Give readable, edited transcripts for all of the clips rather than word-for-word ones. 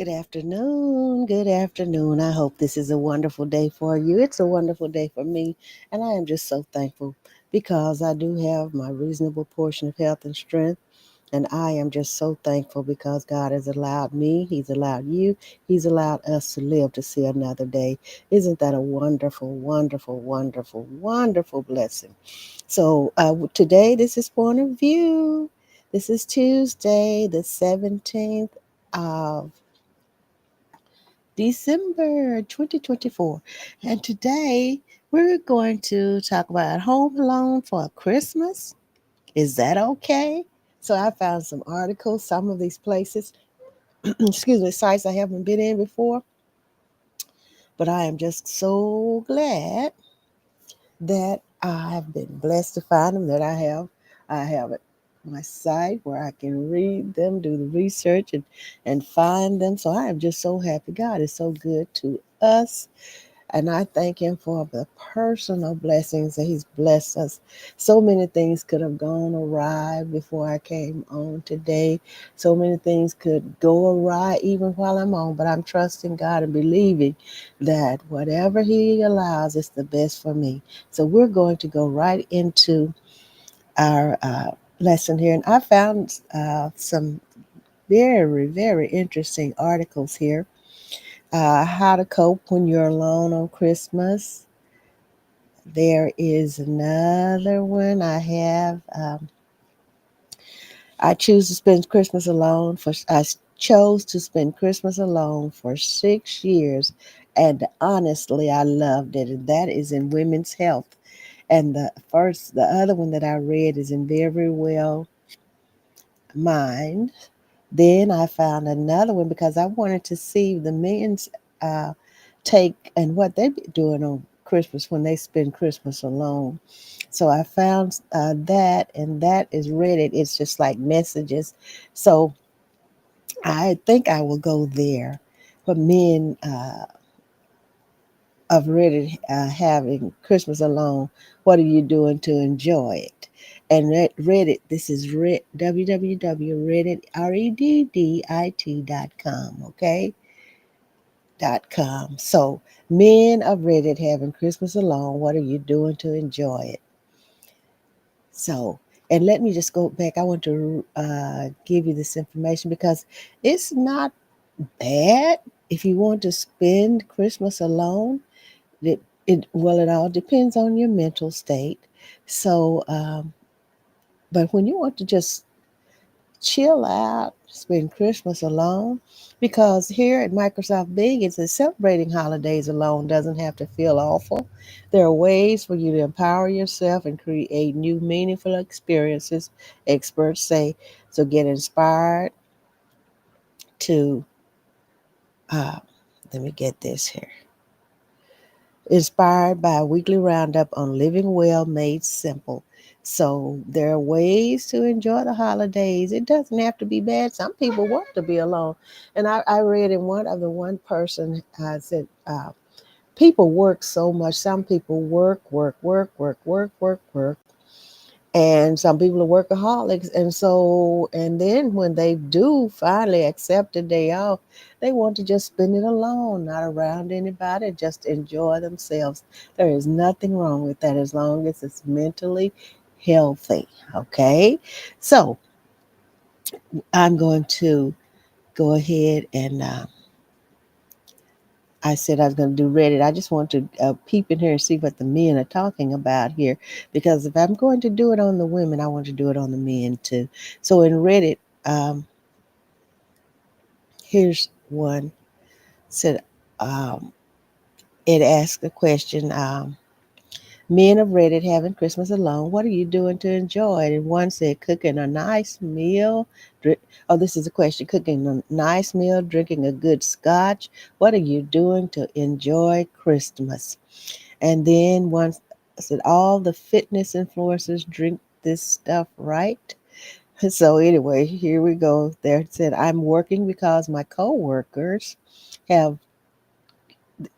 Good afternoon. Good afternoon. I hope this is a wonderful day for you. It's a wonderful day for me. And I am just so thankful because I do have my reasonable portion of health and strength. And I am just so thankful because God has allowed me, He's allowed you, He's allowed us to live to see another day. Isn't that a wonderful, wonderful, wonderful, wonderful blessing? So today, this is Point of View. This is Tuesday, the 17th of December 2024. And today we're going to talk about home alone for Christmas. Is that okay? So I found some articles, some of these places, excuse me, sites I haven't been in before, but I am just so glad that I have been blessed to find them, that I have it my site where I can read them, do the research and find them. So I am just so happy. God is so good to us. And I thank Him for the personal blessings that He's blessed us. So many things could have gone awry before I came on today. So many things could go awry even while I'm on. But I'm trusting God and believing that whatever He allows is the best for me. So we're going to go right into our lesson here. And I found some very, very interesting articles here. How to cope when you're alone on Christmas. There is another one I have. I choose to spend Christmas alone for. I chose to spend Christmas alone for 6 years, and honestly, I loved it. And that is in Women's Health. And the other one that I read is in Very Well Mind. Then I found another one because I wanted to see the men's uh, take and what they be doing on Christmas when they spend Christmas alone. So I found that, and that is Reddit. It's just like messages. So I think I will go there for men of Reddit having Christmas alone. What are you doing to enjoy it? And Reddit, this is www.reddit, reddit.com, okay? .com. So, men of Reddit having Christmas alone. What are you doing to enjoy it? So, and let me just go back. I want to give you this information because it's not bad if you want to spend Christmas alone. It all depends on your mental state. So, but when you want to just chill out, spend Christmas alone, because here at Microsoft Big, it's a celebrating holidays alone doesn't have to feel awful. There are ways for you to empower yourself and create new meaningful experiences, experts say. So get inspired to, uh, let me get this here. Inspired by a weekly roundup on living well made simple. So there are ways to enjoy the holidays. It doesn't have to be bad. Some people want to be alone. And I read in one person said, people work so much. Some people work, work, work, work, work, work, work, and some people are workaholics, and then when they do finally accept a day off, they want to just spend it alone, not around anybody, just enjoy themselves. There is nothing wrong with that as long as it's mentally healthy. Okay, so I'm going to go ahead and I said I was going to do Reddit. I just want to peep in here and see what the men are talking about here, because if I'm going to do it on the women, I want to do it on the men too. So in Reddit, um, here's one said, um, it asked a question. Men of Reddit having Christmas alone. What are you doing to enjoy it? And one said, cooking a nice meal. Oh, this is a question. Cooking a nice meal, drinking a good scotch. What are you doing to enjoy Christmas? And then one said, all the fitness influencers drink this stuff, right? So anyway, here we go. There it said, I'm working because my coworkers have,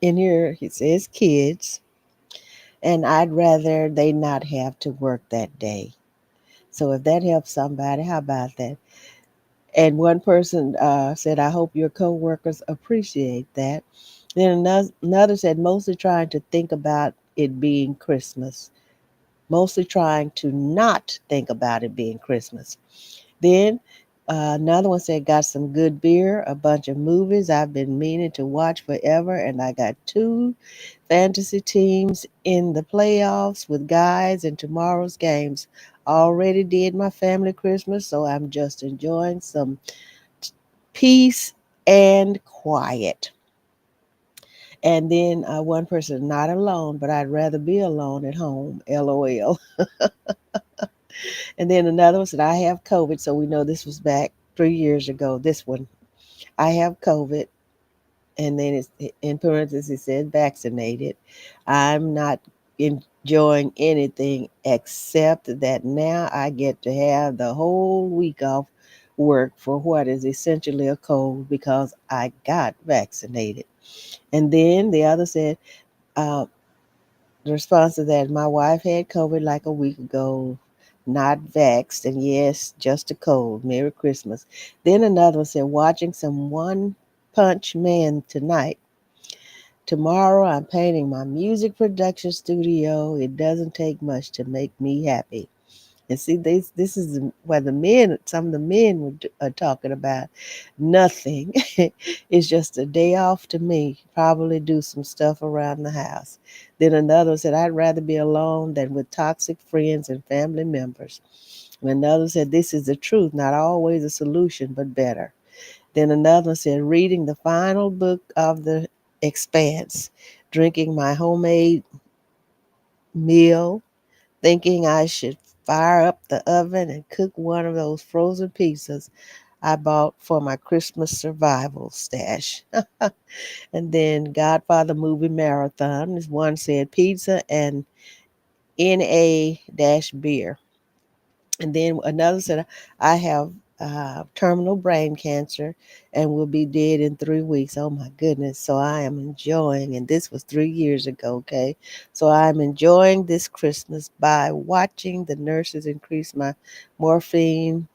in here it says kids, and I'd rather they not have to work that day. So if that helps somebody, how about that? And one person said, I hope your coworkers appreciate that. Then another said, mostly trying to think about it being Christmas, mostly trying to not think about it being Christmas. Then another one said, got some good beer, a bunch of movies I've been meaning to watch forever, and I got two fantasy teams in the playoffs with guys in tomorrow's games. Already did my family Christmas, so I'm just enjoying some peace and quiet. And then one person, not alone, but I'd rather be alone at home. LOL. And then another one said, I have COVID. So we know this was back 3 years ago. This one, I have COVID. And then it's in parentheses, it said vaccinated. I'm not enjoying anything except that now I get to have the whole week off work for what is essentially a cold because I got vaccinated. And then the other said, uh, the response to that, my wife had COVID like a week ago, not vaxxed, and yes, just a cold. Merry Christmas. Then another one said, watching some One Punch Man tonight. Tomorrow I'm painting my music production studio. It doesn't take much to make me happy. And see, this is where the men, some of the men are talking about nothing. It's just a day off to me. Probably do some stuff around the house. Then another said, I'd rather be alone than with toxic friends and family members. And another said, this is the truth, not always a solution, but better. Then another said, reading the final book of The Expanse, drinking my homemade meal, thinking I should fire up the oven and cook one of those frozen pizzas I bought for my Christmas survival stash. And then Godfather movie marathon. This one said pizza and NA dash beer. And then another said, I have terminal brain cancer and will be dead in 3 weeks. Oh my goodness. So I am enjoying, and this was 3 years ago, okay? So I'm enjoying this Christmas by watching the nurses increase my morphine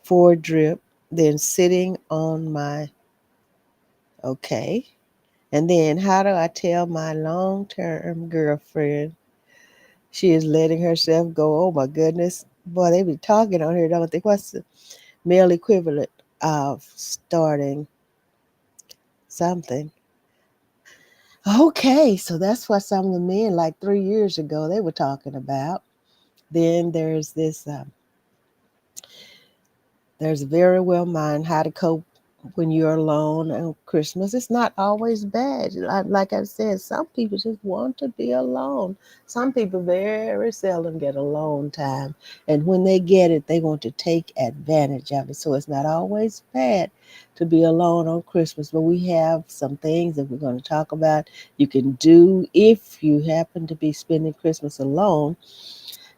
4 drip, then sitting on my, okay. And then how do I tell my long term girlfriend she is letting herself go? Oh my goodness. Boy, they be talking on here, don't they? What's the male equivalent of starting something? Okay, so that's what some of the men like 3 years ago they were talking about. Then there's very well mind how to cope when you're alone on Christmas. It's not always bad. Like I said, some people just want to be alone. Some people very seldom get alone time. And when they get it, they want to take advantage of it. So it's not always bad to be alone on Christmas. But we have some things that we're going to talk about you can do if you happen to be spending Christmas alone.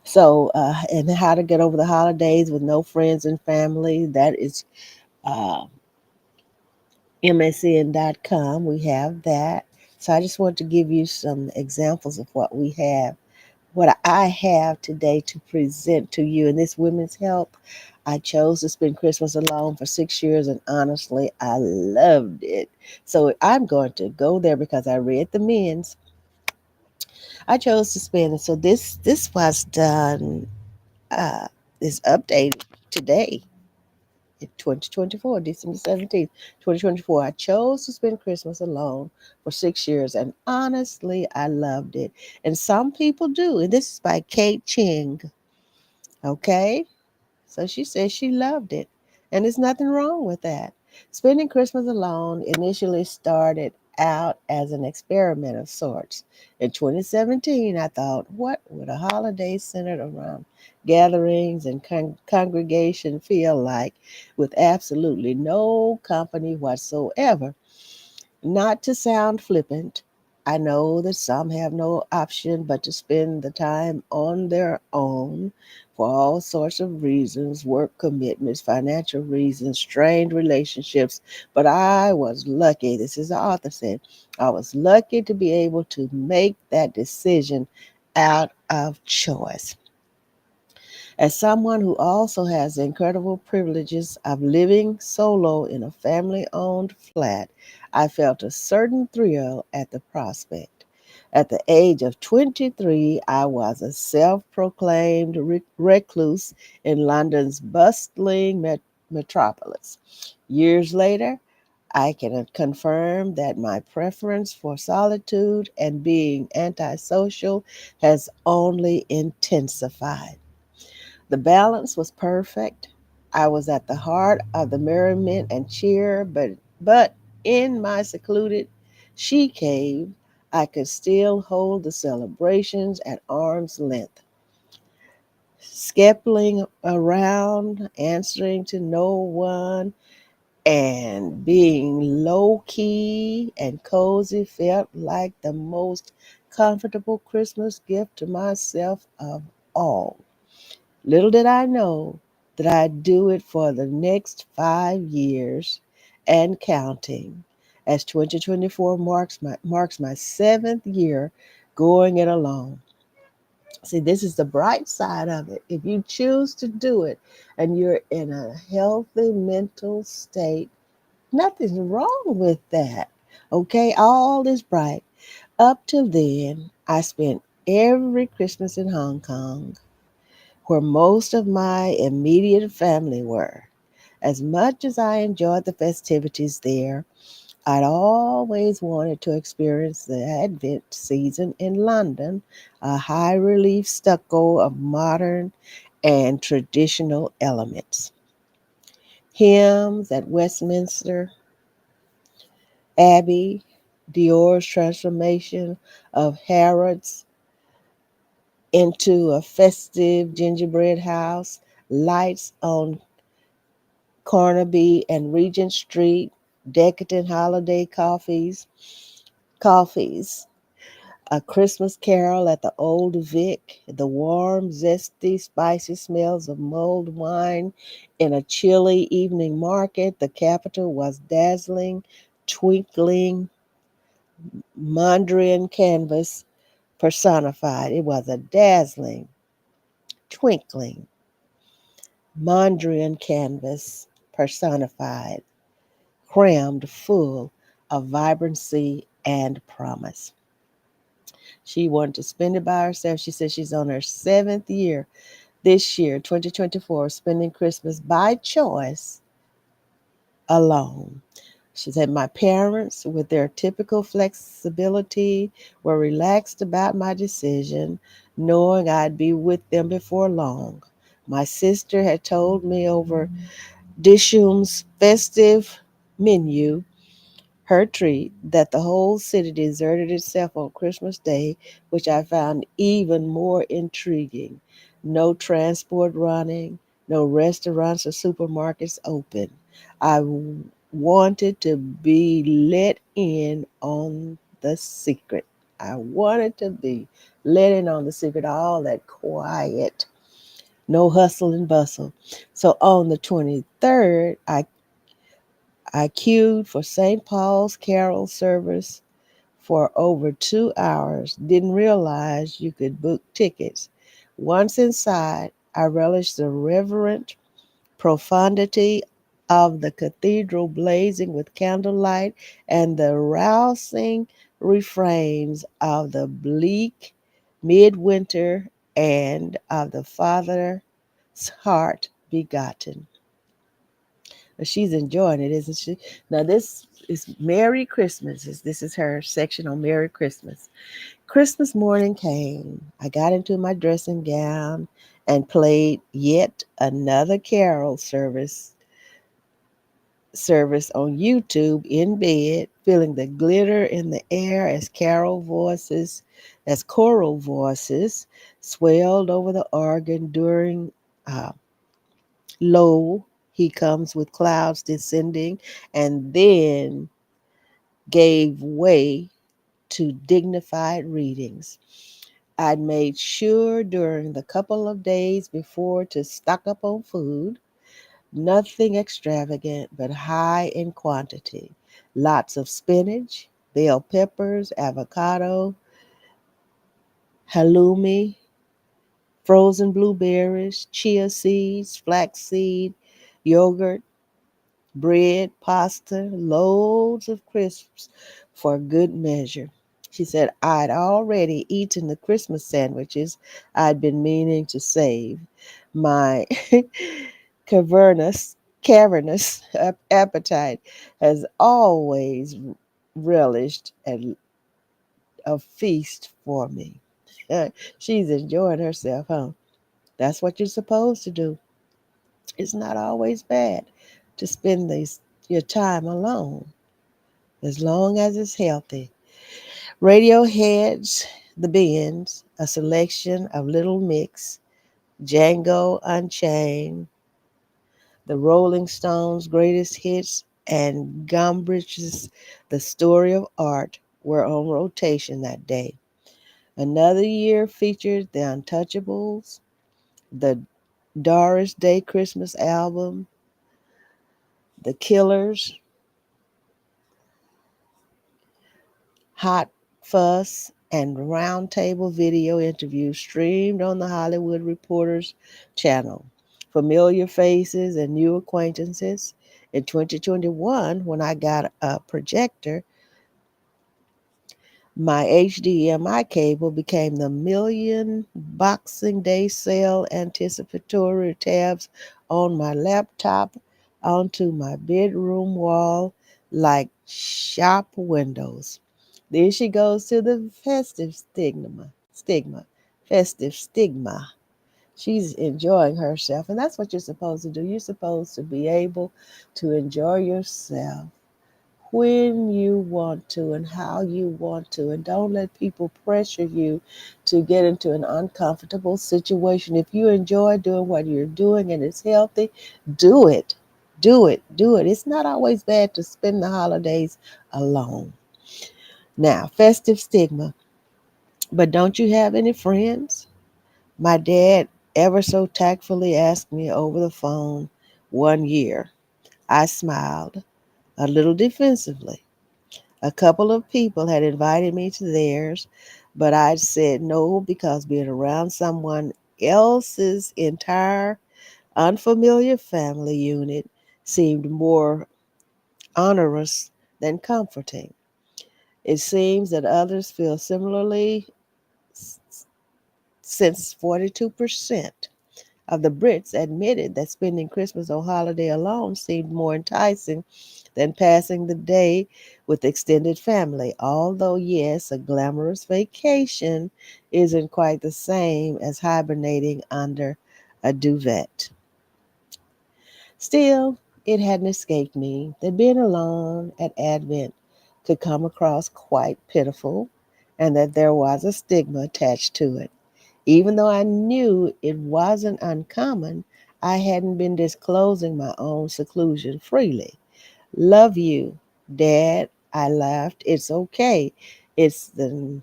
So, and how to get over the holidays with no friends and family. That is uh, msn.com. We have that. So I just want to give you some examples of what we have, what I have today to present to you. In this women's health, I chose to spend Christmas alone for 6 years, and honestly, I loved it. So I'm going to go there because I read the men's. I chose to spend it. So this was done. Uh, is updated today in 2024, December 17th, 2024. I chose to spend Christmas alone for 6 years, and honestly, I loved it. And some people do. And this is by Kate Ching. Okay? So she says she loved it. And there's nothing wrong with that. Spending Christmas alone initially started out as an experiment of sorts. In 2017, I thought, what would a holiday centered around gatherings and congregation feel like with absolutely no company whatsoever? Not to sound flippant, I know that some have no option but to spend the time on their own for all sorts of reasons, work commitments, financial reasons, strained relationships. But I was lucky, this is the author said, I was lucky to be able to make that decision out of choice. As someone who also has the incredible privileges of living solo in a family owned flat, I felt a certain thrill at the prospect. At the age of 23, I was a self proclaimed recluse in London's bustling metropolis. Years later, I can confirm that my preference for solitude and being antisocial has only intensified. The balance was perfect. I was at the heart of the merriment and cheer, but in my secluded she cave, I could still hold the celebrations at arm's length, scuffling around, answering to no one, and being low key and cozy felt like the most comfortable Christmas gift to myself of all. Little did I know that I'd do it for the next 5 years and counting, as 2024 marks my seventh year going it alone. See, this is the bright side of it. If you choose to do it and you're in a healthy mental state, nothing's wrong with that. Okay, all is bright. Up till then, I spent every Christmas in Hong Kong, where most of my immediate family were. As much as I enjoyed the festivities there, I'd always wanted to experience the Advent season in London, a high relief stucco of modern and traditional elements. Hymns at Westminster Abbey, Dior's transformation of Harrods into a festive gingerbread house, lights on Carnaby and Regent Street, decadent holiday coffees, a Christmas carol at the Old Vic, the warm, zesty, spicy smells of mulled wine in a chilly evening market. The capital was dazzling, twinkling Mondrian canvas personified. It was a dazzling, twinkling Mondrian canvas personified, crammed full of vibrancy and promise. She wanted to spend it by herself. She said she's on her seventh year this year, 2024, spending Christmas by choice alone. She said, my parents, with their typical flexibility, were relaxed about my decision, knowing I'd be with them before long. My sister had told me over Dishoom's festive menu, her treat, that the whole city deserted itself on Christmas Day, which I found even more intriguing. No transport running, no restaurants or supermarkets open. Wanted to be let in on the secret. I wanted to be let in on the secret, all that quiet, no hustle and bustle. So on the 23rd, I queued for St. Paul's Carol service for over 2 hours. Didn't realize you could book tickets. Once inside, I relished the reverent profundity of the cathedral blazing with candlelight and the rousing refrains of the bleak midwinter and of the Father's heart begotten. She's enjoying it, isn't she? Now, this is Merry Christmas. This is her section on Merry Christmas. Christmas morning came. I got into my dressing gown and played yet another carol service on YouTube in bed, feeling the glitter in the air as choral voices swelled over the organ during uh, Lo, he comes with clouds descending, and then gave way to dignified readings. I'd made sure during the couple of days before to stock up on food, nothing extravagant, but high in quantity. Lots of spinach, bell peppers, avocado, halloumi, frozen blueberries, chia seeds, flaxseed, yogurt, bread, pasta, loads of crisps for good measure. She said, I'd already eaten the Christmas sandwiches I'd been meaning to save. My cavernous appetite has always relished a feast for me. She's enjoying herself, huh? That's what you're supposed to do. It's not always bad to spend your time alone, as long as it's healthy. Radiohead's The Bends, a selection of Little Mix, Django Unchained, the Rolling Stones' greatest hits, and Gombrich's The Story of Art were on rotation that day. Another year featured The Untouchables, the Doris Day Christmas album, The Killers, Hot Fuss, and roundtable video interviews streamed on the Hollywood Reporter's channel. Familiar faces and new acquaintances. In 2021, when I got a projector, my HDMI cable became the million Boxing Day sale anticipatory tabs on my laptop onto my bedroom wall like shop windows. There she goes to the festive festive stigma. She's enjoying herself, and that's what you're supposed to do. You're supposed to be able to enjoy yourself when you want to and how you want to, and don't let people pressure you to get into an uncomfortable situation. If you enjoy doing what you're doing and it's healthy, do it. Do it. It's not always bad to spend the holidays alone. Now, festive stigma. But don't you have any friends? My dad ever so tactfully asked me over the phone one year. I smiled, a little defensively. A couple of people had invited me to theirs, but I'd said no because being around someone else's entire unfamiliar family unit seemed more onerous than comforting. It seems that others feel similarly since 42% of the Brits admitted that spending Christmas or holiday alone seemed more enticing than passing the day with extended family. Although, yes, a glamorous vacation isn't quite the same as hibernating under a duvet. Still, it hadn't escaped me that being alone at Advent could come across quite pitiful and that there was a stigma attached to it. Even though I knew it wasn't uncommon, I hadn't been disclosing my own seclusion freely. Love you, Dad, I laughed. It's okay. It's the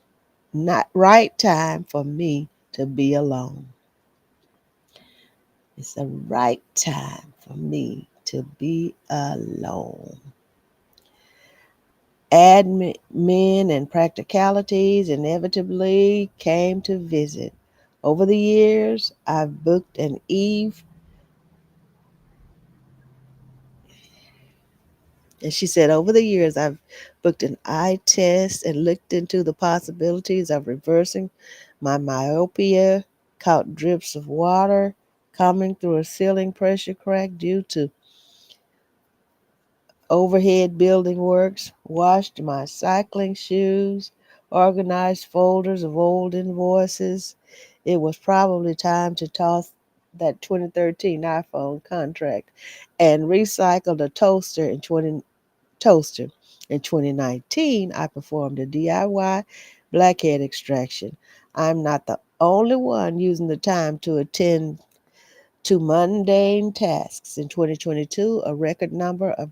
not right time for me to be alone. It's the right time for me to be alone. Admin and practicalities inevitably came to visit. Over the years, I've booked an eve. And she said, over the years, I've booked an eye test and looked into the possibilities of reversing my myopia, caught drips of water coming through a ceiling pressure crack due to overhead building works, washed my cycling shoes, organized folders of old invoices. It was probably time to toss that 2013 iPhone contract and recycled a toaster. In 2019, I performed a DIY blackhead extraction. I'm not the only one using the time to attend to mundane tasks. In 2022, a record number of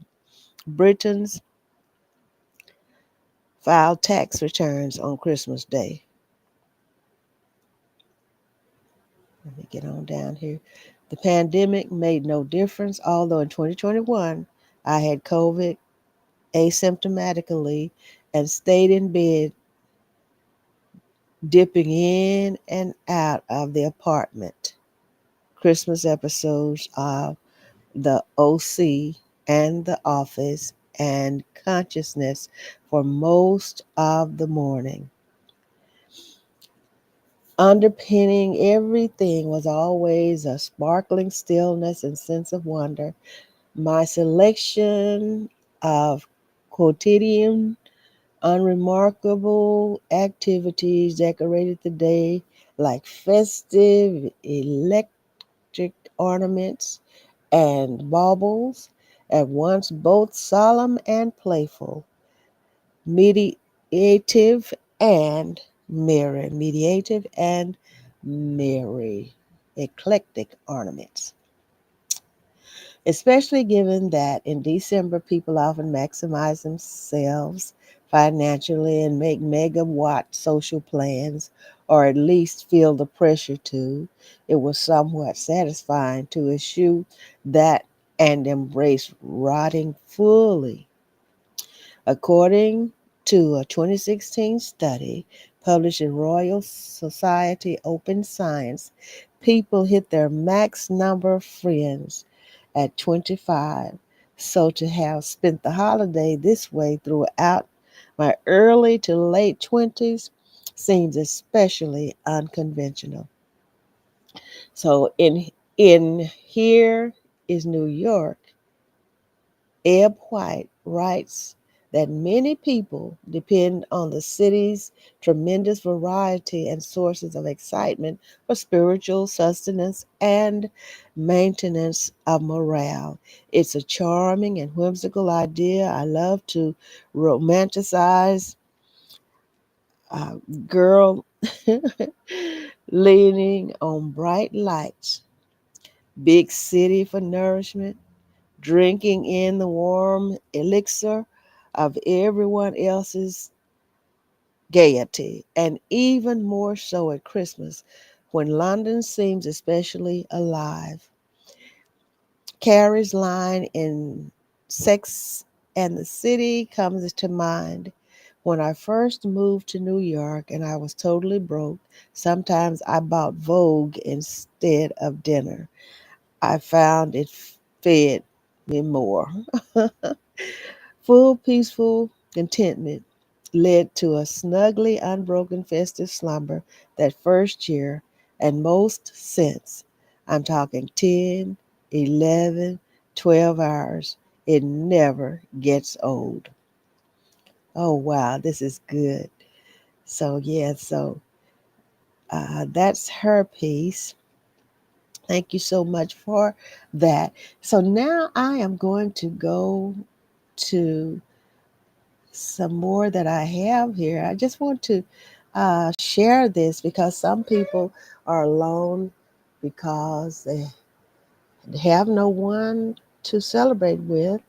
Britons filed tax returns on Christmas Day. Let me get on down here. The pandemic made no difference, although in 2021 I had COVID asymptomatically and stayed in bed dipping in and out of the apartment. Christmas episodes of The OC and The Office and consciousness for most of the morning. Underpinning everything was always a sparkling stillness and sense of wonder. My selection of quotidian, unremarkable activities decorated the day like festive electric ornaments and baubles, at once both solemn and playful, mediative and merry, eclectic ornaments. Especially given that in December people often maximize themselves financially and make megawatt social plans, or at least feel the pressure to, it was somewhat satisfying to eschew that and embrace rotting fully. According to a 2016 study published in Royal Society Open Science, people hit their max number of friends at 25. So to have spent the holiday this way throughout my early to late 20s seems especially unconventional. So in Here is New York, Ebb White writes that many people depend on the city's tremendous variety and sources of excitement for spiritual sustenance and maintenance of morale. It's a charming and whimsical idea. I love to romanticize a girl leaning on bright lights, big city for nourishment, drinking in the warm elixir of everyone else's gaiety, and even more so at Christmas when London seems especially alive. Carrie's line in Sex and the City comes to mind. When I first moved to New York and I was totally broke, sometimes I bought Vogue instead of dinner. I found it fed me more. Full, peaceful contentment led to a snugly unbroken festive slumber that first year and most since. I'm talking 10, 11, 12 hours. It never gets old. Oh, wow, this is good. So, that's her piece. Thank you so much for that. So, now I am going to go to some more that I have here. I just want to share this because some people are alone because they have no one to celebrate with.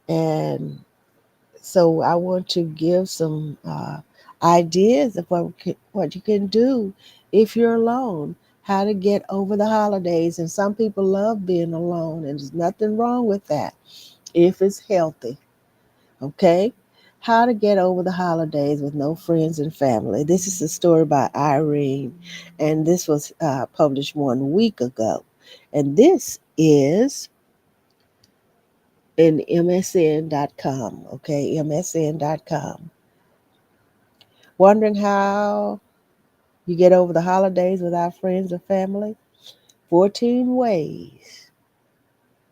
And so I want to give some ideas of what you can do if you're alone, how to get over the holidays. And some people love being alone, and there's nothing wrong with that if it's healthy. Okay? How to get over the holidays with no friends and family. This is a story by Irene, and this was published 1 week ago. And this is in MSN.com. Okay, MSN.com. Wondering how you get over the holidays without friends or family? 14 ways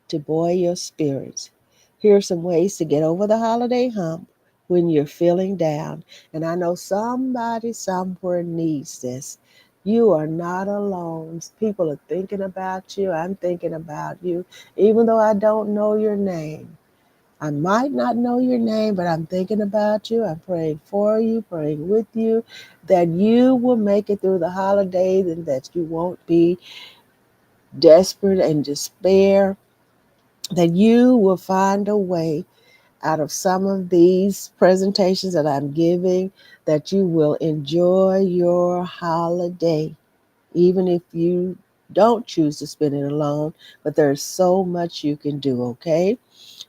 to buoy your spirits. Here are some ways to get over the holiday hump when you're feeling down. And I know somebody somewhere needs this. You are not alone. People are thinking about you. I'm thinking about you. Even though I don't know your name, I might not know your name, but I'm thinking about you. I'm praying for you, praying with you, that you will make it through the holidays and that you won't be desperate and despair, that you will find a way out of some of these presentations that I'm giving, that you will enjoy your holiday, even if you don't choose to spend it alone. But there's so much you can do, okay?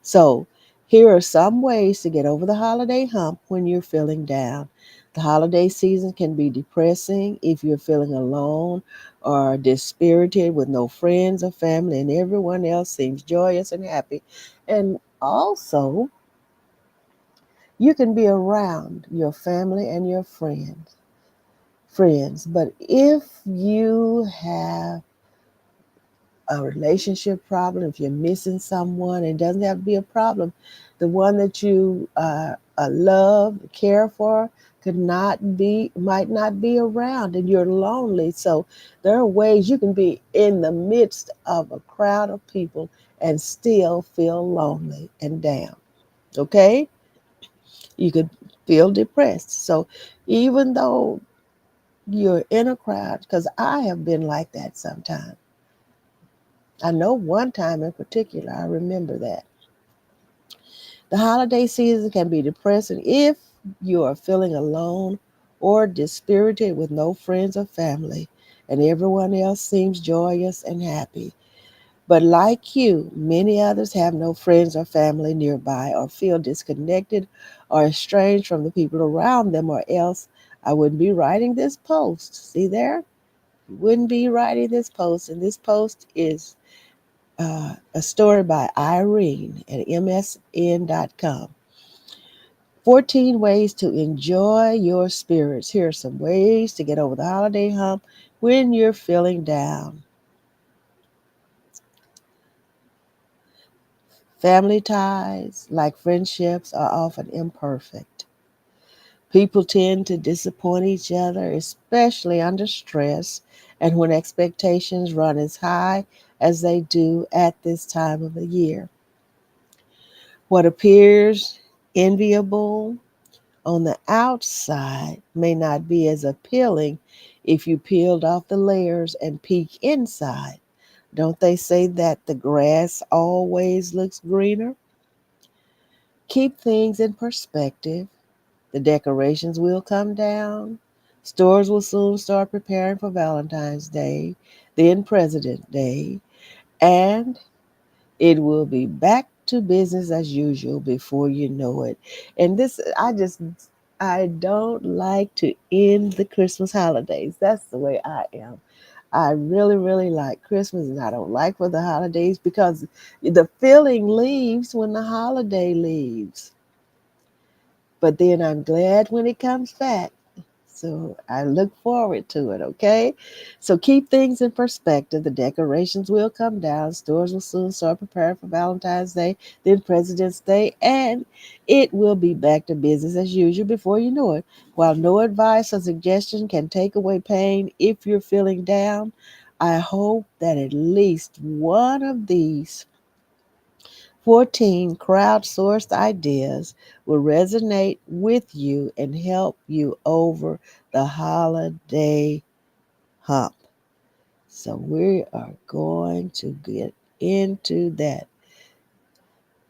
So, here are some ways to get over the holiday hump when you're feeling down. The holiday season can be depressing if you're feeling alone or dispirited with no friends or family and everyone else seems joyous and happy. And also, you can be around your family and your friends, but if you have a relationship problem, if you're missing someone, it doesn't have to be a problem. The one that you love, care for, might not be around, and you're lonely. So there are ways you can be in the midst of a crowd of people and still feel lonely and down. Okay, you could feel depressed. So even though you're in a crowd, because I have been like that sometimes. I know one time in particular, I remember that. The holiday season can be depressing if you are feeling alone or dispirited with no friends or family, and everyone else seems joyous and happy. But like you, many others have no friends or family nearby or feel disconnected or estranged from the people around them, or else I wouldn't be writing this post. See there? You wouldn't be writing this post, and this post is a story by Irene at msn.com. 14 ways to enjoy your spirits. Here are some ways to get over the holiday hump when you're feeling down. Family ties, like friendships, are often imperfect. People tend to disappoint each other, especially under stress and when expectations run as high as they do at this time of the year. What appears enviable on the outside may not be as appealing if you peeled off the layers and peek inside. Don't they say that the grass always looks greener? Keep things in perspective. The decorations will come down. Stores will soon start preparing for Valentine's Day, then President's Day, and it will be back to business as usual before you know it. And I don't like to end the Christmas holidays. That's the way I am. I really, really like Christmas, and I don't like for the holidays because the feeling leaves when the holiday leaves. But then I'm glad when it comes back. So I look forward to it, okay? So keep things in perspective. The decorations will come down. Stores will soon start preparing for Valentine's Day, then President's Day, and it will be back to business as usual before you know it. While no advice or suggestion can take away pain if you're feeling down, I hope that at least one of these 14 crowdsourced ideas will resonate with you and help you over the holiday hump. So, we are going to get into that.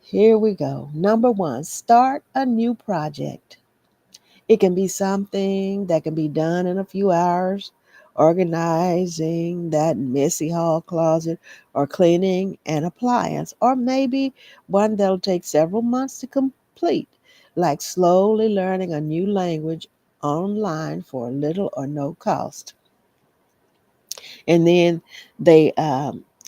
Here we go. Number one, start a new project. It can be something that can be done in a few hours, organizing that messy hall closet, or cleaning an appliance, or maybe one that'll take several months to complete, like slowly learning a new language online for little or no cost. And then they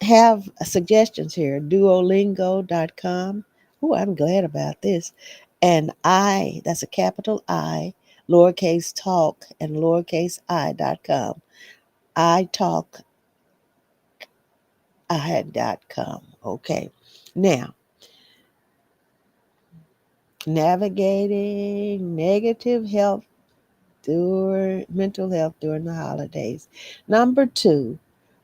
have suggestions here, duolingo.com. Oh, I'm glad about this. And that's a capital I, lowercase talk, and lowercase I.com. italki.com. Okay. Now, navigating negative health mental health during the holidays. Number two,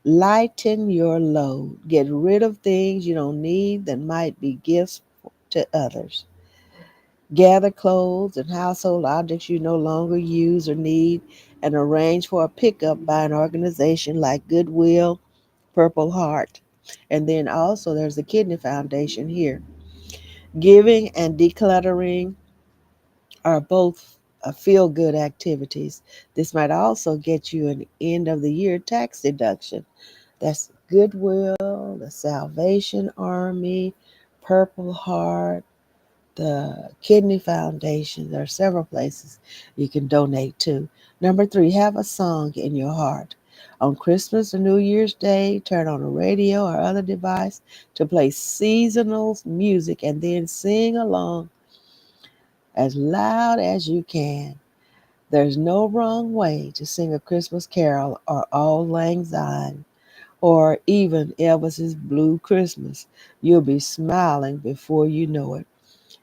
lighten your load. Get rid of things you don't need that might be gifts to others. Gather clothes and household objects you no longer use or need and arrange for a pickup by an organization like Goodwill, Purple Heart. And then also there's the Kidney Foundation here. Giving and decluttering are both feel good activities. This might also get you an end of the year tax deduction. That's Goodwill, the Salvation Army, Purple Heart, the Kidney Foundation. There are several places you can donate to. Number three, have a song in your heart. On Christmas or New Year's Day, turn on a radio or other device to play seasonal music and then sing along as loud as you can. There's no wrong way to sing a Christmas carol or Auld Lang Syne or even Elvis's Blue Christmas. You'll be smiling before you know it.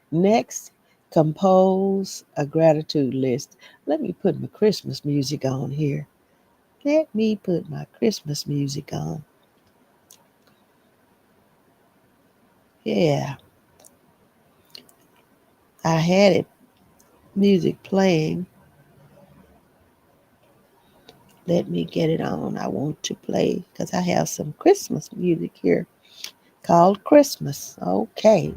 Next, compose a gratitude list. Let me put my Christmas music on here. Let me put my Christmas music on. Yeah, I had it music playing. Let me get it on. I want to play because I have some Christmas music here called Christmas. Okay.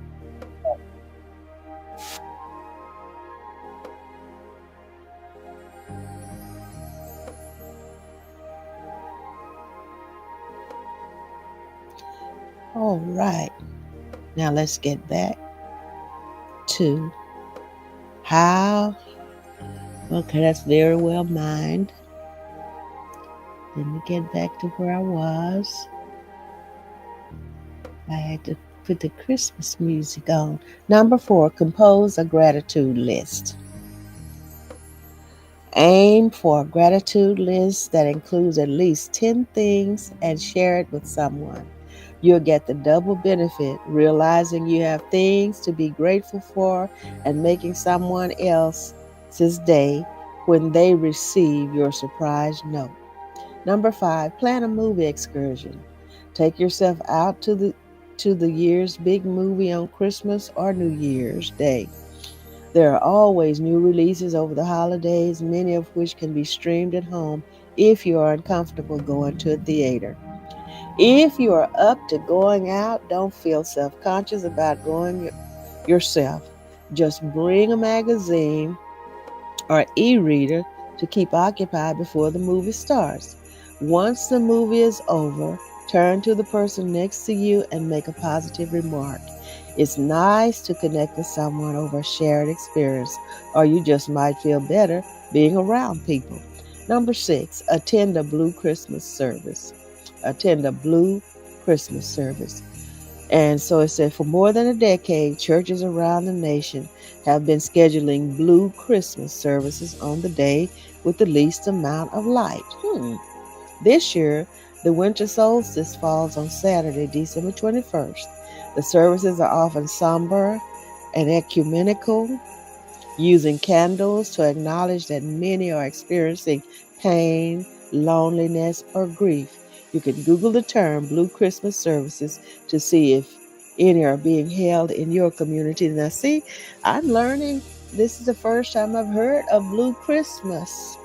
All right. Now let's get back to how. Okay, that's very well mined. Let me get back to where I was. I had to put the Christmas music on. Number four, compose a gratitude list. Aim for a gratitude list that includes at least 10 things and share it with someone. You'll get the double benefit, realizing you have things to be grateful for and making someone else's day when they receive your surprise note. Number five, plan a movie excursion. Take yourself out to the year's big movie on Christmas or New Year's Day. There are always new releases over the holidays, many of which can be streamed at home if you are uncomfortable going to a theater. If you are up to going out, don't feel self conscious about going yourself. Just bring a magazine or e-reader to keep occupied before the movie starts. Once the movie is over, turn to the person next to you and make a positive remark. It's nice to connect with someone over a shared experience, or you just might feel better being around people. Number six, attend a Blue Christmas service. Attend a Blue Christmas service. And so it said, for more than a decade, churches around the nation have been scheduling Blue Christmas services on the day with the least amount of light. This year, the winter solstice falls on Saturday, December 21st. The services are often somber and ecumenical, using candles to acknowledge that many are experiencing pain, loneliness, or grief. You can Google the term Blue Christmas services to see if any are being held in your community. Now, see, I'm learning. This is the first time I've heard of Blue Christmas,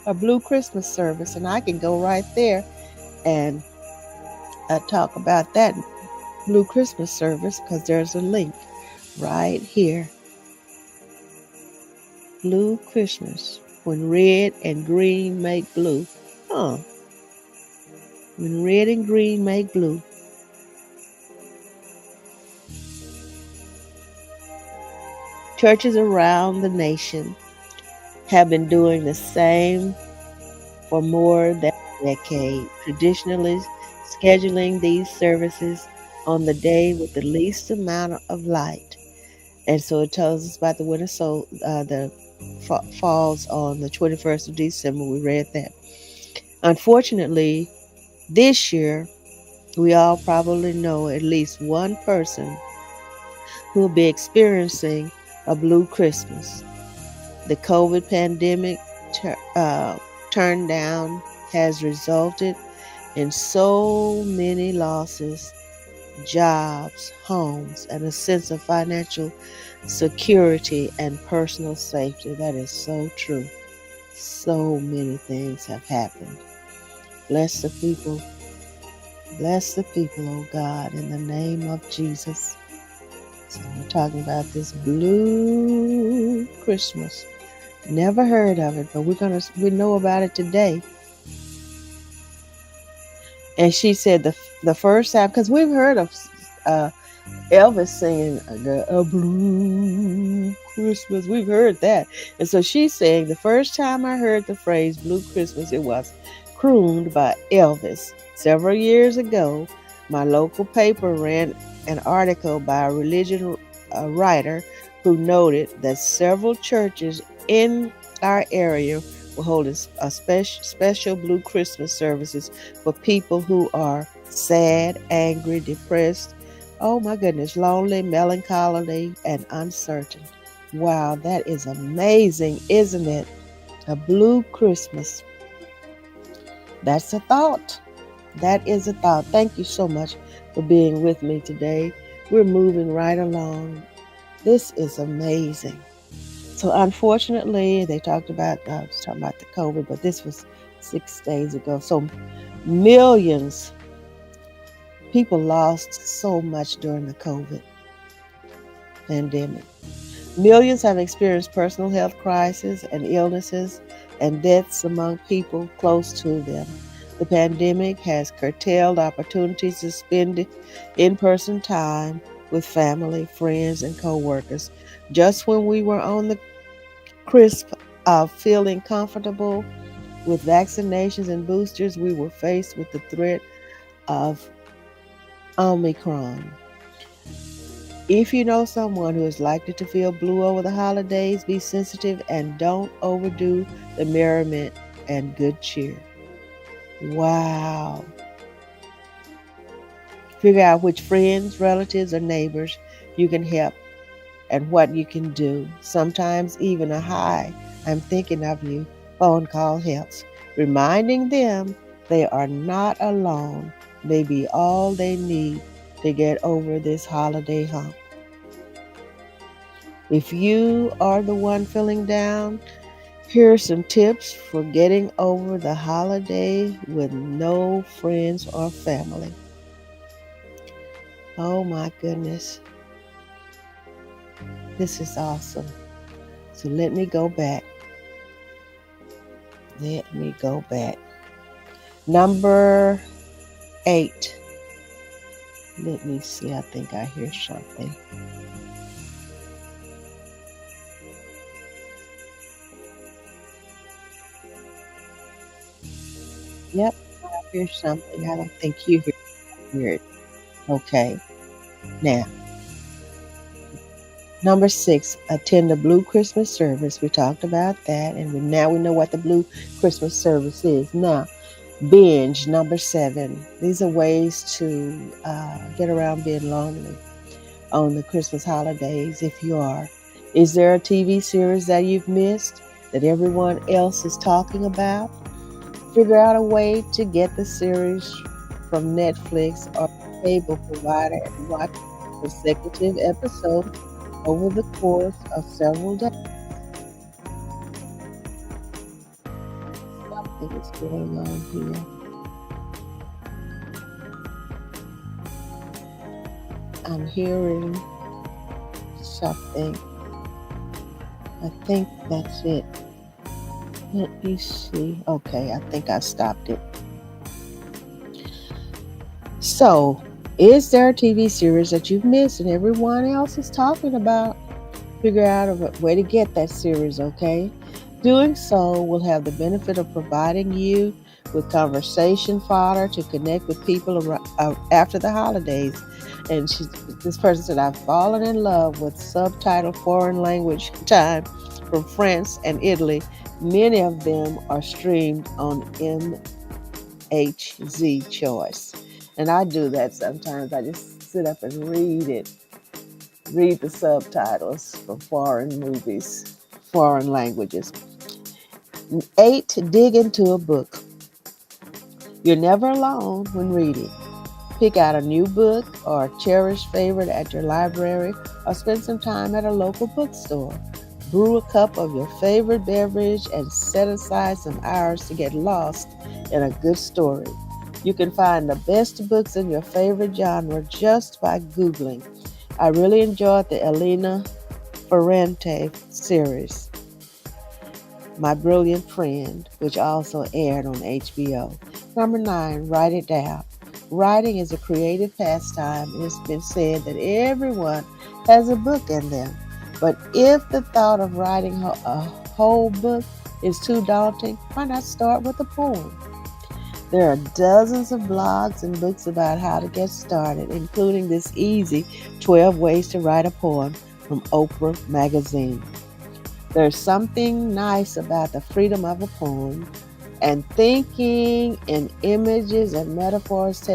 a Blue Christmas service, and I can go right there and talk about that Blue Christmas service because there's a link right here. Blue Christmas, when red and green make blue. When red and green make blue. Churches around the nation have been doing the same for more than a decade, traditionally scheduling these services on the day with the least amount of light. And so it tells us about the winter the falls on the 21st of December. We read that. Unfortunately, this year, we all probably know at least one person who will be experiencing a blue Christmas. The COVID pandemic turned down has resulted in so many losses, jobs, homes, and a sense of financial security and personal safety. That is so true. So many things have happened. Bless the people. Bless the people, oh God, in the name of Jesus. So we're talking about this blue Christmas. Never heard of it, but we know about it today. And she said the first time, because we've heard of Elvis singing a blue Christmas. We've heard that. And so she's saying the first time I heard the phrase blue Christmas, it was crooned by Elvis. Several years ago, my local paper ran an article by a religion writer who noted that several churches in our area were holding a special blue Christmas services for people who are sad, angry, depressed, oh my goodness, lonely, melancholy, and uncertain. Wow, that is amazing, isn't it? A blue Christmas. That's a thought. That is a thought. Thank you so much for being with me today. We're moving right along. This is amazing. So, unfortunately, they talked about, I was talking about the COVID, but this was 6 days ago. So, millions, people lost so much during the COVID pandemic. Millions have experienced personal health crises and illnesses and deaths among people close to them. The pandemic has curtailed opportunities to spend in person time with family, friends, and co workers. Just when we were on the crisp of feeling comfortable with vaccinations and boosters, we were faced with the threat of Omicron. If you know someone who is likely to feel blue over the holidays, be sensitive and don't overdo the merriment and good cheer. Wow. Figure out which friends, relatives, or neighbors you can help and what you can do. Sometimes even a hi, I'm thinking of you phone call helps. Reminding them they are not alone may be all they need to get over this holiday hump. If you are the one feeling down, here are some tips for getting over the holiday with no friends or family. Oh my goodness, this is awesome. So let me go back. Let me go back. Number 8. Let me see, I think I hear something. Yep, I hear something. I don't think you hear it. Okay, now, number 6, attend the Blue Christmas service. We talked about that, and now we know what the Blue Christmas service is. Now, binge, number 7. These are ways to get around being lonely on the Christmas holidays if you are. Is there a TV series that you've missed that everyone else is talking about? Figure out a way to get the series from Netflix or cable provider and watch consecutive episodes over the course of several days. Something is going on here. I'm hearing something. I think that's it. Let me see. Okay, I think I stopped it. So, is there a TV series that you've missed and everyone else is talking about? Figure out a way to get that series, okay? Doing so will have the benefit of providing you with conversation fodder to connect with people after the holidays. And this person said, I've fallen in love with subtitled foreign language time from France and Italy. Many of them are streamed on MHZ Choice. And I do that sometimes. I just sit up and read the subtitles for foreign movies, foreign languages. 8, dig into a book. You're never alone when reading. Pick out a new book or a cherished favorite at your library or spend some time at a local bookstore. Brew a cup of your favorite beverage and set aside some hours to get lost in a good story. You can find the best books in your favorite genre just by Googling. I really enjoyed the Elena Ferrante series, My Brilliant Friend, which also aired on HBO. Number 9, write it down. Writing is a creative pastime, and it's been said that everyone has a book in them. But if the thought of writing a whole book is too daunting, why not start with a poem? There are dozens of blogs and books about how to get started, including this easy 12 Ways to Write a Poem from Oprah Magazine. There's something nice about the freedom of a poem, and thinking in images and metaphors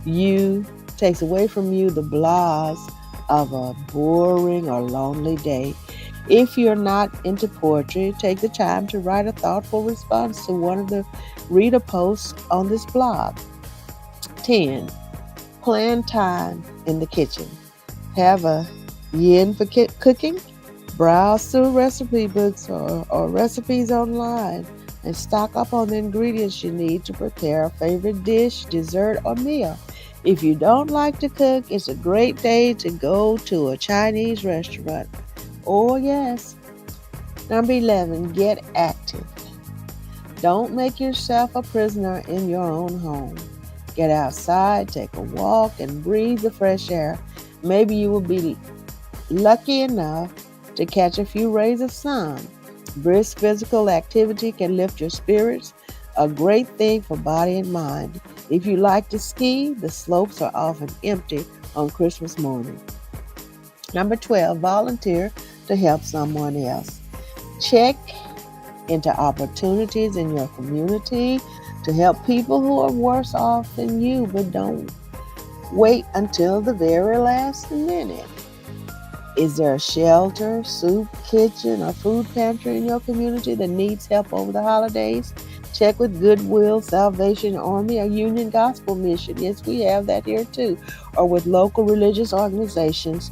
you takes away from you the blahs of a boring or lonely day. If you're not into poetry, take the time to write a thoughtful response to one of the reader posts on this blog. 10. Plan time in the kitchen. Have a yen for cooking? Browse through recipe books or recipes online and stock up on the ingredients you need to prepare a favorite dish, dessert, or meal. If you don't like to cook, it's a great day to go to a Chinese restaurant. Oh, yes. Number 11, get active. Don't make yourself a prisoner in your own home. Get outside, take a walk, and breathe the fresh air. Maybe you will be lucky enough to catch a few rays of sun. Brisk physical activity can lift your spirits, a great thing for body and mind. If you like to ski, the slopes are often empty on Christmas morning. Number 12, volunteer to help someone else. Check into opportunities in your community to help people who are worse off than you, but don't wait until the very last minute. Is there a shelter, soup kitchen, or food pantry in your community that needs help over the holidays? Check with Goodwill, Salvation Army, or Union Gospel Mission. Yes, we have that here too. Or with local religious organizations,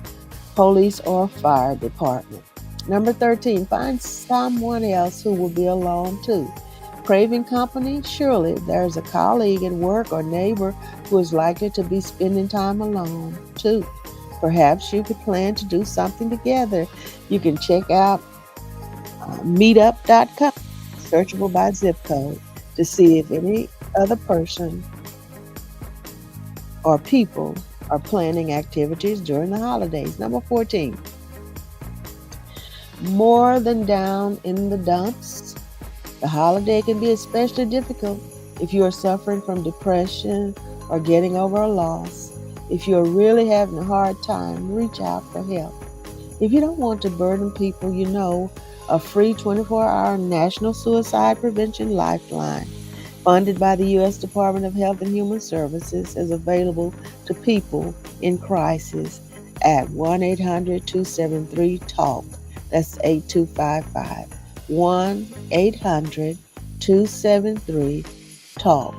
police, or fire department. Number 13, find someone else who will be alone too. Craving company? Surely there's a colleague at work or neighbor who is likely to be spending time alone too. Perhaps you could plan to do something together. You can check out meetup.com, searchable by zip code, to see if any other person or people are planning activities during the holidays. Number 14, more than down in the dumps. The holiday can be especially difficult if you are suffering from depression or getting over a loss. If you're really having a hard time, reach out for help. If you don't want to burden people you know, a free 24-hour National Suicide Prevention Lifeline, funded by the U.S. Department of Health and Human Services, is available to people in crisis at 1-800-273-TALK. That's 8255. 1-800-273-TALK.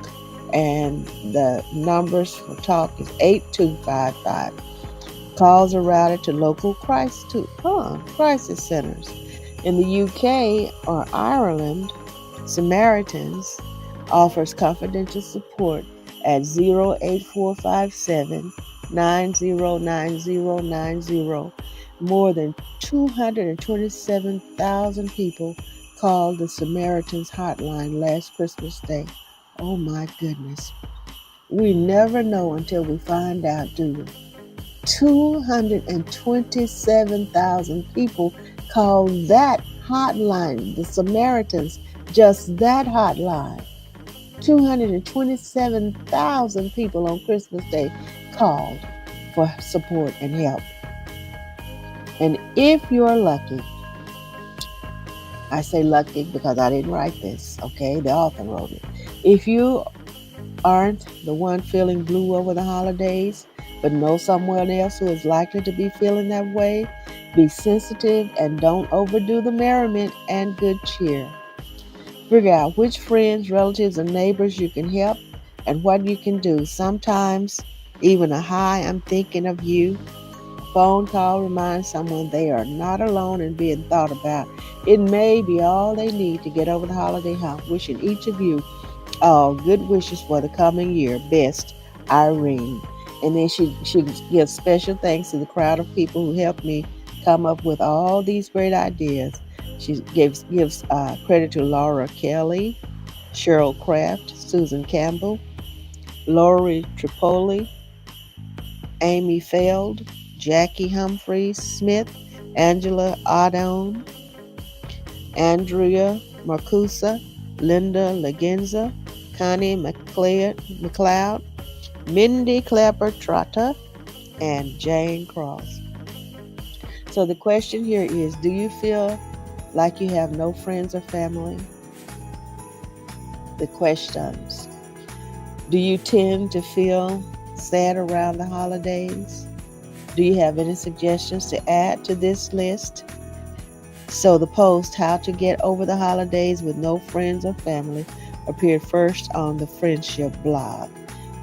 And the numbers for talk is 8255. Calls are routed to local crisis centers. In the UK or Ireland, Samaritans offers confidential support at 08457 909090. More than 227,000 people called the Samaritans hotline last Christmas Day. Oh my goodness. We never know until we find out, do we? 227,000 people called that hotline, the Samaritans, just that hotline. 227,000 people on Christmas Day called for support and help. And if you're lucky, I say lucky because I didn't write this, okay? The author wrote it. If you aren't the one feeling blue over the holidays, but know someone else who is likely to be feeling that way, be sensitive and don't overdo the merriment and good cheer. Figure out which friends, relatives, and neighbors you can help and what you can do. Sometimes even a "hi, I'm thinking of you" phone call reminds someone they are not alone in being thought about. It may be all they need to get over the holiday hump. Wishing each of you all good wishes for the coming year. Best, Irene. And then she gives special thanks to the crowd of people who helped me come up with all these great ideas. She gives credit to Laura Kelly, Cheryl Kraft, Susan Campbell, Lori Tripoli, Amy Feld, Jackie Humphreys Smith, Angela Adone, Andrea Marcusa, Linda Lagenza, Connie McLeod, Mindy Clapper Trotter, and Jane Cross. So the question here is, do you feel like you have no friends or family? The questions. Do you tend to feel sad around the holidays? Do you have any suggestions to add to this list? So the post, How to Get Over the Holidays with No Friends or Family, appeared first on the Friendship blog.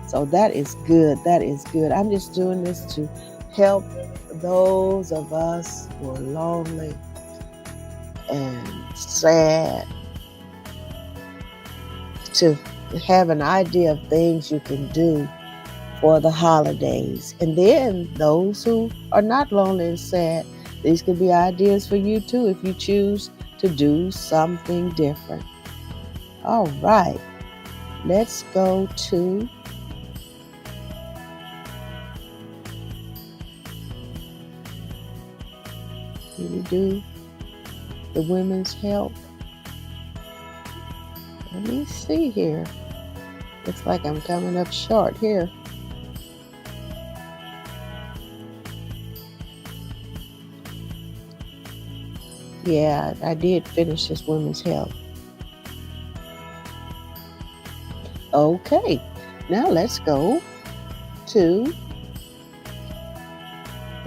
So that is good. That is good. I'm just doing this to help those of us who are lonely and sad to have an idea of things you can do for the holidays. And then those who are not lonely and sad, these could be ideas for you too if you choose to do something different. All right, let's go to, here we do the women's help. Let me see here. Looks like I'm coming up short here. Yeah, I did finish this women's health. Okay, now let's go to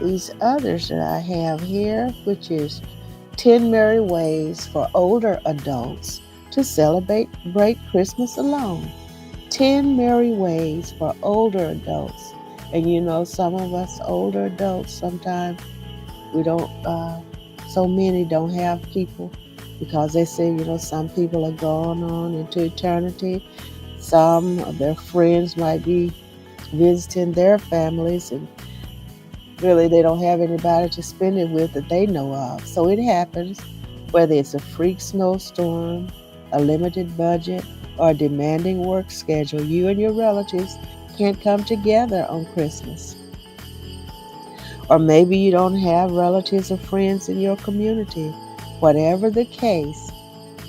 these others that I have here, which is 10 Merry Ways for Older Adults to Celebrate Christmas Alone. 10 Merry Ways for Older Adults. And you know, some of us older adults, sometimes we don't, so many don't have people because they say, you know, some people are gone on into eternity. Some of their friends might be visiting their families, and really they don't have anybody to spend it with that they know of. So it happens, whether it's a freak snowstorm, a limited budget, or a demanding work schedule, you and your relatives can't come together on Christmas. Or maybe you don't have relatives or friends in your community. Whatever the case,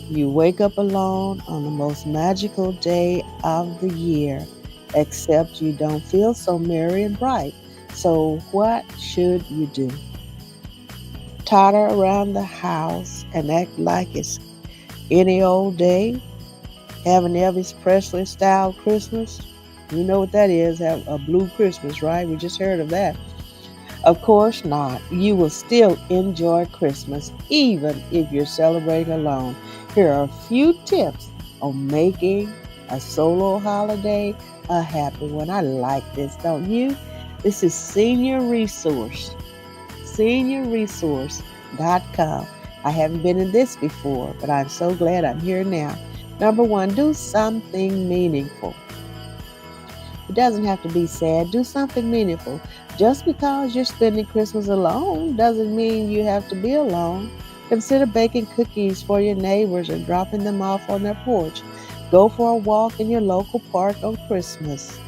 you wake up alone on the most magical day of the year, except you don't feel so merry and bright. So, what should you do? Totter around the house and act like it's any old day? Have an Elvis Presley style Christmas? You know what that is, have a blue Christmas, right? We just heard of that. Of course not. You will still enjoy Christmas even if you're celebrating alone. Here are a few tips on making a solo holiday a happy one. I like this, don't you? This is Senior Resource. SeniorResource.com. I haven't been in this before, but I'm so glad I'm here now. Number one, do something meaningful. It doesn't have to be sad. Do something meaningful. Just because you're spending Christmas alone doesn't mean you have to be alone. Consider baking cookies for your neighbors and dropping them off on their porch. Go for a walk in your local park on Christmas.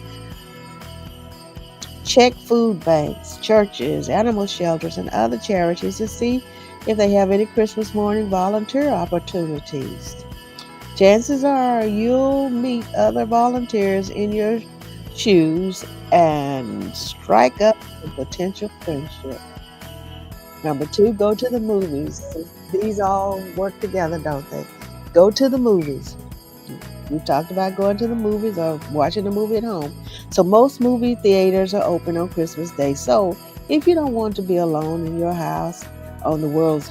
Check food banks, churches, animal shelters, and other charities to see if they have any Christmas morning volunteer opportunities. Chances are you'll meet other volunteers in your shoes and strike up a potential friendship. Number two, go to the movies. These all work together, don't they? Go to the movies. We talked about going to the movies or watching a movie at home. So most movie theaters are open on Christmas Day. So if you don't want to be alone in your house on the world's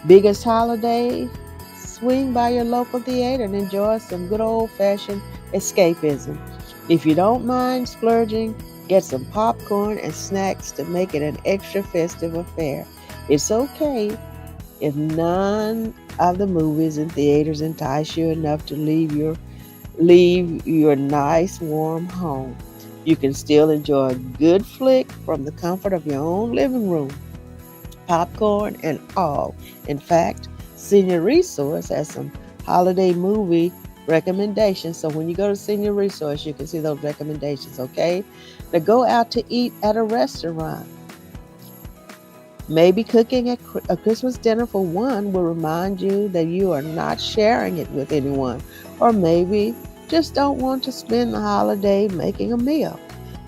biggest holiday, swing by your local theater and enjoy some good old-fashioned escapism. If you don't mind splurging, get some popcorn and snacks to make it an extra festive affair. It's okay if none of the movies and theaters entice you enough to leave your nice warm home. You can still enjoy a good flick from the comfort of your own living room, popcorn and all. In fact, Senior Resource has some holiday movie recommendations. So when you go to Senior Resource, you can see those recommendations, okay? Now go out to eat at a restaurant. Maybe cooking a Christmas dinner for one will remind you that you are not sharing it with anyone. Or maybe just don't want to spend the holiday making a meal.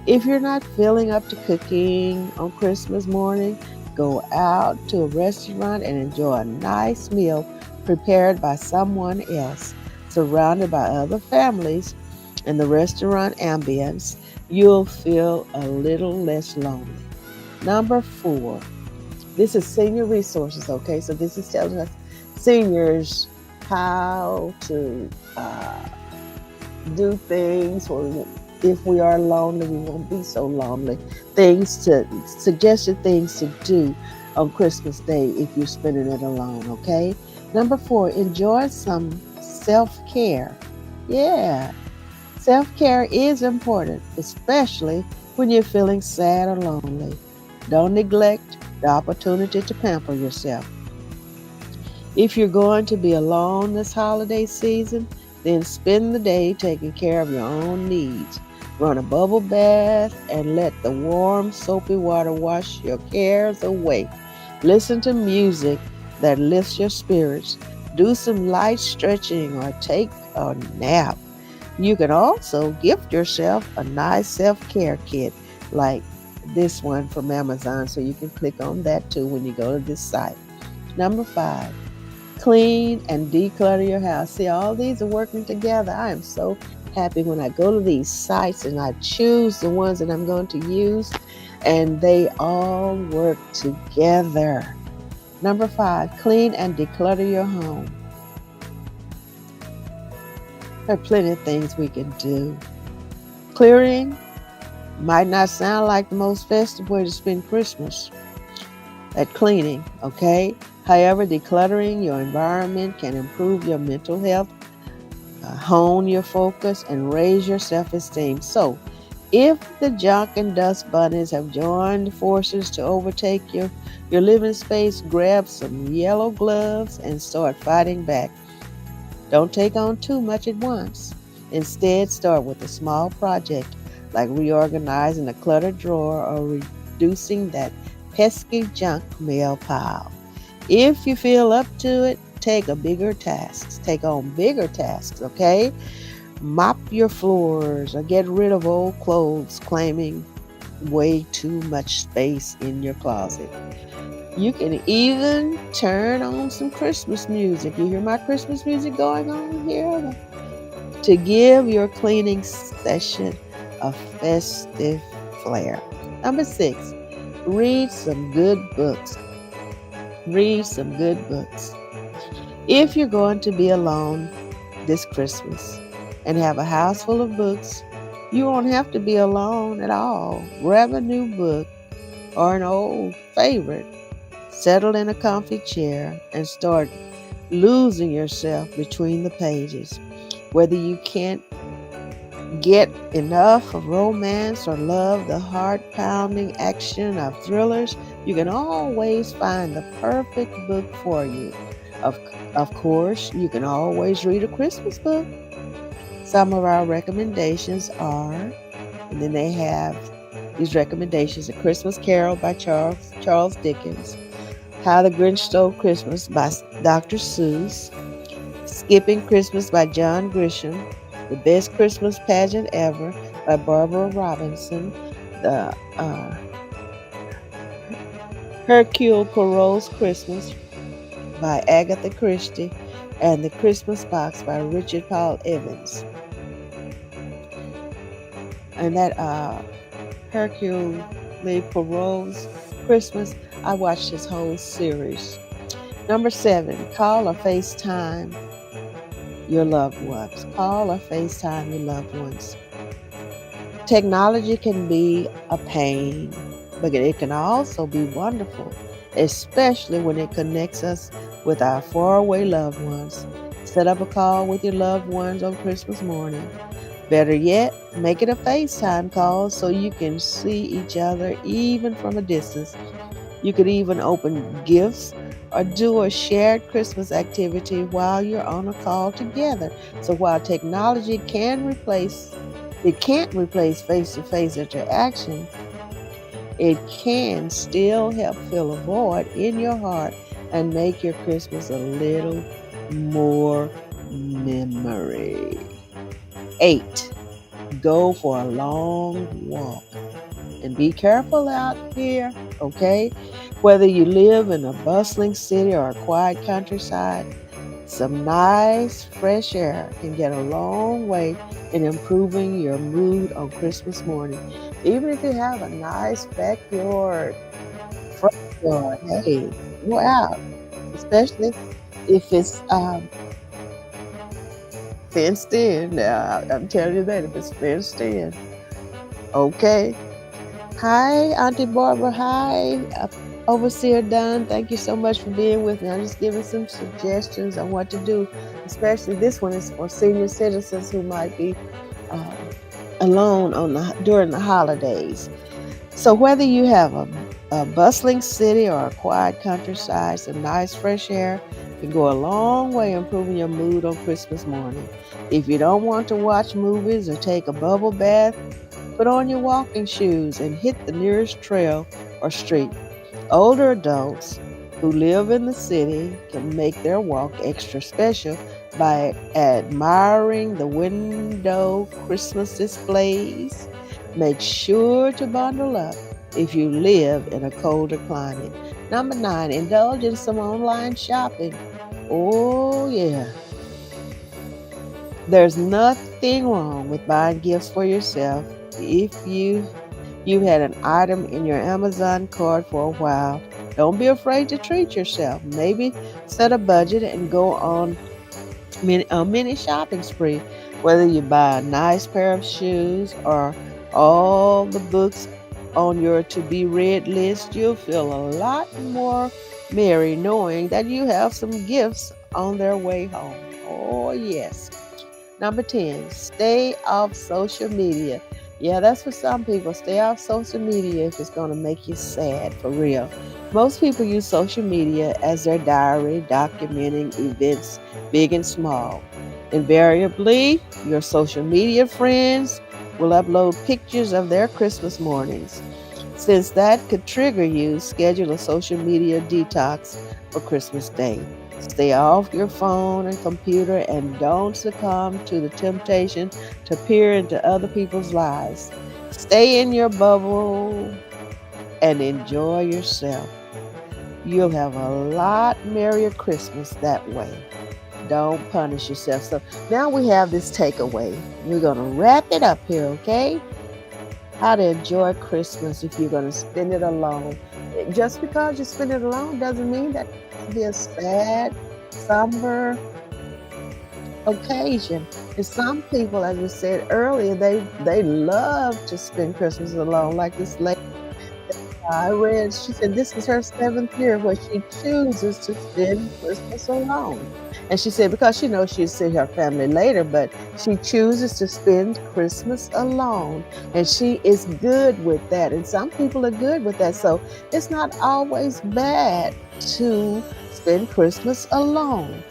If you're not feeling up to cooking on Christmas morning, go out to a restaurant and enjoy a nice meal prepared by someone else. Surrounded by other families in the restaurant ambience, you'll feel a little less lonely. Number 4, this is senior resources, okay? So this is telling us seniors how to do things, or if we are lonely, we won't be so lonely. Suggested things to do on Christmas Day if you're spending it alone, okay? Number 4, enjoy some self-care. Yeah, self-care is important, especially when you're feeling sad or lonely. Don't neglect the opportunity to pamper yourself. If you're going to be alone this holiday season, then spend the day taking care of your own needs. Run a bubble bath and let the warm, soapy water wash your cares away. Listen to music that lifts your spirits. Do some light stretching or take a nap. You can also gift yourself a nice self-care kit like this one from Amazon, so you can click on that too when you go to this site. Number 5, clean and declutter your house. See, all these are working together. I am so happy when I go to these sites and I choose the ones that I'm going to use, and they all work together. Number 5, clean and declutter your home. There are plenty of things we can do. Clearing might not sound like the most festive way to spend Christmas at cleaning, okay? However, decluttering your environment can improve your mental health, hone your focus, and raise your self-esteem. So, if the junk and dust bunnies have joined forces to overtake your living space, grab some yellow gloves and start fighting back. Don't take on too much at once. Instead, start with a small project like reorganizing a cluttered drawer or reducing that pesky junk mail pile. If you feel up to it, take on bigger tasks, okay? Mop your floors or get rid of old clothes claiming way too much space in your closet. You can even turn on some Christmas music. You hear my Christmas music going on here? To give your cleaning session a festive flair. Number 6, read some good books. Read some good books. If you're going to be alone this Christmas and have a house full of books, you won't have to be alone at all. Grab a new book or an old favorite, settle in a comfy chair, and start losing yourself between the pages. Whether you can't get enough of romance or love the heart-pounding action of thrillers, you can always find the perfect book for you. Of course, you can always read a Christmas book. Some of our recommendations are, and then they have these recommendations: A Christmas Carol by Charles Dickens, How the Grinch Stole Christmas by Dr. Seuss, Skipping Christmas by John Grisham, The Best Christmas Pageant Ever by Barbara Robinson, the Hercule Poirot's Christmas by Agatha Christie, and The Christmas Box by Richard Paul Evans. And that Hercule Poirot's Christmas, I watched his whole series. Number 7, call or FaceTime your loved ones. Call or FaceTime your loved ones. Technology can be a pain, but it can also be wonderful, especially when it connects us with our faraway loved ones. Set up a call with your loved ones on Christmas morning. Better yet, make it a FaceTime call so you can see each other even from a distance. You could even open gifts or do a shared Christmas activity while you're on a call together. So while technology can't replace face-to-face interaction, it can still help fill a void in your heart and make your Christmas a little more memory. 8. Go for a long walk and be careful out here, okay? Whether you live in a bustling city or a quiet countryside, some nice fresh air can get a long way in improving your mood on Christmas morning. Even if you have a nice backyard, front yard, hey, go out, especially if it's fenced in. Now, I'm telling you that if it's fenced in, okay. Hi, Auntie Barbara. Hi, Overseer Dunn. Thank you so much for being with me. I'm just giving some suggestions on what to do. Especially this one is for senior citizens who might be uh, alone during the holidays. So whether you have a bustling city or a quiet countryside, some nice fresh air can go a long way improving your mood on Christmas morning. If you don't want to watch movies or take a bubble bath, put on your walking shoes and hit the nearest trail or street. Older adults who live in the city can make their walk extra special by admiring the window Christmas displays. Make sure to bundle up if you live in a colder climate. Number 9, indulge in some online shopping. Oh, yeah. There's nothing wrong with buying gifts for yourself if you had an item in your Amazon cart for a while. Don't be afraid to treat yourself. Maybe set a budget and go on a mini shopping spree. Whether you buy a nice pair of shoes or all the books on your to be read list, you'll feel a lot more merry knowing that you have some gifts on their way home. Oh, yes. Number 10, stay off social media. Yeah, that's for some people. Stay off social media if it's going to make you sad, for real. Most people use social media as their diary, documenting events big and small. Invariably, your social media friends will upload pictures of their Christmas mornings. Since that could trigger you, schedule a social media detox for Christmas Day. Stay off your phone and computer and don't succumb to the temptation to peer into other people's lives. Stay in your bubble and enjoy yourself. You'll have a lot merrier Christmas that way. Don't punish yourself. So now we have this takeaway. We're going to wrap it up here, okay? How to enjoy Christmas if you're going to spend it alone. Just because you spend it alone doesn't mean that it'll be a sad, somber occasion. And some people, as we said earlier, they love to spend Christmas alone. Like this lady I read, she said this is her 7th year where she chooses to spend Christmas alone. And she said because she knows she'll see her family later, but she chooses to spend Christmas alone. And she is good with that. And some people are good with that. So it's not always bad to spend Christmas alone.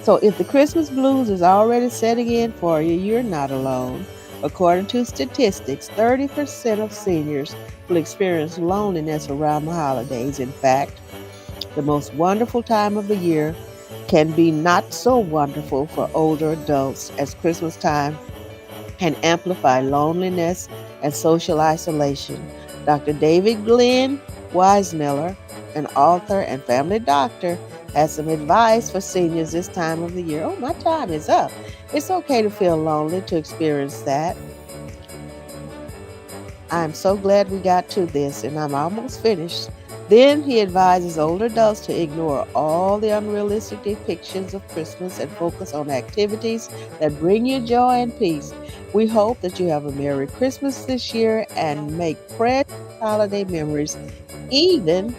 So if the Christmas blues is already setting in for you, you're not alone. According to statistics, 30% of seniors will experience loneliness around the holidays. In fact, the most wonderful time of the year can be not so wonderful for older adults, as Christmas time can amplify loneliness and social isolation. Dr. David Glenn Weismiller, an author and family doctor, has some advice for seniors this time of the year. Oh, my time is up. It's okay to feel lonely, to experience that. I'm so glad we got to this, and I'm almost finished. Then he advises older adults to ignore all the unrealistic depictions of Christmas and focus on activities that bring you joy and peace. We hope that you have a Merry Christmas this year and make precious holiday memories, even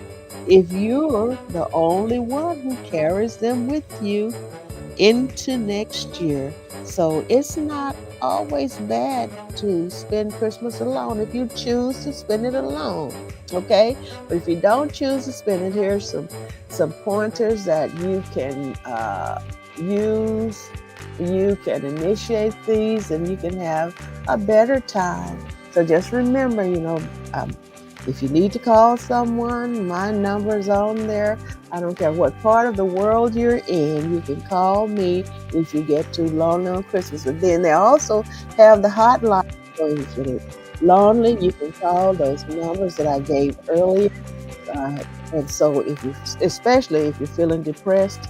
if you're the only one who carries them with you into next year. So it's not always bad to spend Christmas alone if you choose to spend it alone. Okay, but if you don't choose to spend it, here's some pointers that you can use. You can initiate these, and you can have a better time. So just remember, um, if you need to call someone, my number's on there. I don't care what part of the world you're in, you can call me if you get too lonely on Christmas. But then they also have the hotline. So if you're lonely, you can call those numbers that I gave earlier. Uh, and so especially if you're feeling depressed,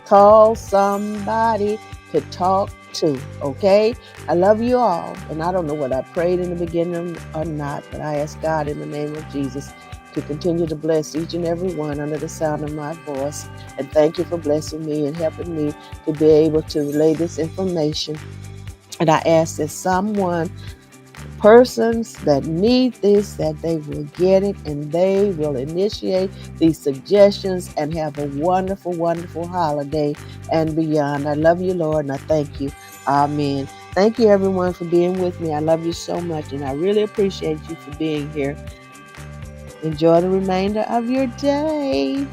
call somebody to talk to, okay? I love you all. And I don't know what I prayed in the beginning or not, but I ask God in the name of Jesus to continue to bless each and every one under the sound of my voice. And thank you for blessing me and helping me to be able to relay this information. And I ask that someone, persons that need this, that they will get it and they will initiate these suggestions and have a wonderful, wonderful holiday and beyond. I love you, Lord, and I thank you. Amen. Thank you, everyone, for being with me. I love you so much, and I really appreciate you for being here. Enjoy the remainder of your day.